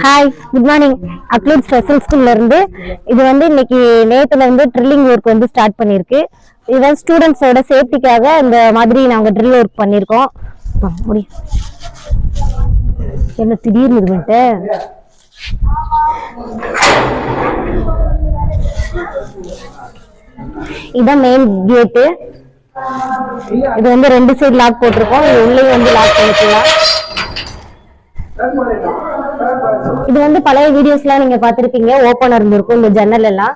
Hi, good morning. அக்லூட் special ஸ்கூல்ல இருந்து இது வந்து இன்னைக்கு நேத்துல இருந்து ட்ரில்லிங் ஒர்க் வந்து ஸ்டார்ட் பண்ணிருக்கு. இதுதான் ஸ்டூடெண்ட்ஸோட சேஃப்டிக்காக இந்த மாதிரி நாங்க ட்ரில் ஒர்க் பண்ணிருக்கோம். என்ன திடீர்னு இது வந்துட்டு இதான் மெயின் கேட்டு. இது வந்து 2 சைடு லாக் போட்டிருக்கோம். இது உள்ளே வந்து லாக் பண்ணிக்கலாம். இது வந்து பழைய வீடியோஸ்லாம் நீங்க பார்த்திருப்பீங்க. ஓப்பனர் இருந்திருக்கும் இந்த ஜன்னல் எல்லாம்.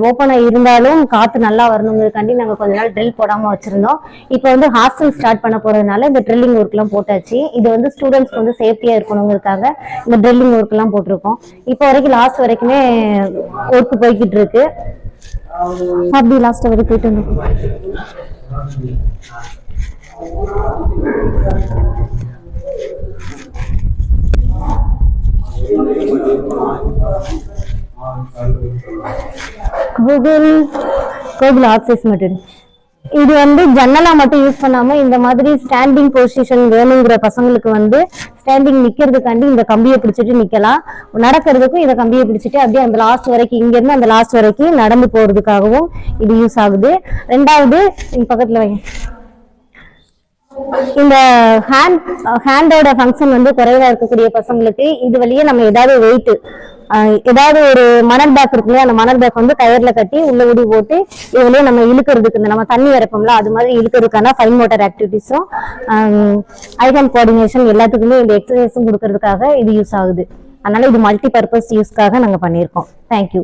ஓப்பனர் இருந்தாலும் காத்து நல்லா வரணுங்கிறதுக்காண்டி நாங்க கொஞ்ச நாள் ட்ரில் போடாம வச்சிருந்தோம். இப்போ வந்து ஹாஸ்டல் ஸ்டார்ட் பண்ண போறதுனால இந்த ட்ரில்லிங் ஒர்க் எல்லாம் போட்டாச்சு. இது வந்து ஸ்டூடெண்ட்ஸ்க்கு வந்து சேஃப்டியா இருக்கணுங்கிறதுக்காக இந்த ட்ரில்லிங் ஒர்க் எல்லாம் போட்டிருக்கோம். இப்போ வரைக்கும் லாஸ்ட் வரைக்குமே ஒர்க் போய்கிட்டு இருக்கு. அப்படி லாஸ்ட் வரைக்கும் போயிட்டு வந்து கூகுள் ஆக்சஸ் மெத்தட். இது வந்து ஜன்னலா மட்டும் யூஸ் பண்ணாம இந்த மாதிரி ஸ்டாண்டிங் பொசிஷன் வேணுங்கிற பசங்களுக்கு வந்து ஸ்டாண்டிங் நிக்கிறதுக்காண்டி இந்த கம்பியை பிடிச்சிட்டு நிக்கலாம். நடக்கிறதுக்கும் இந்த கம்பியை பிடிச்சிட்டு அப்படியே அந்த லாஸ்ட் வரைக்கும் இங்க இருந்து அந்த லாஸ்ட் வரைக்கும் நடந்து போறதுக்காகவும் இது யூஸ் ஆகுது. ரெண்டாவது பக்கத்துல வைங்க. இந்த ஹேண்டோட ஃபங்க்ஷன் வந்து குறைவா இருக்கக்கூடிய பசங்களுக்கு இது வழியே நம்ம ஏதாவது ஒரு மணல் பேக் இருக்குல்ல, அந்த மணல் பேக் வந்து கயர்ல கட்டி உள்ள ஊடி போட்டு இதுலயே நம்ம இழுக்கிறதுக்கு நம்ம தண்ணி இறப்போம்ல அது மாதிரி இழுக்கிறதுக்கான ஃபைன் மோட்டார் ஆக்டிவிட்டிஸும் ஐ ஹேண்ட் கோஆர்டினேஷன் எல்லாத்துக்குமே இந்த எக்ஸசைஸும் கொடுக்கறதுக்காக இது யூஸ் ஆகுது. அதனால இது மல்டி பர்பஸ் யூஸ்க்காக நாங்க பண்ணியிருக்கோம். தேங்க்யூ.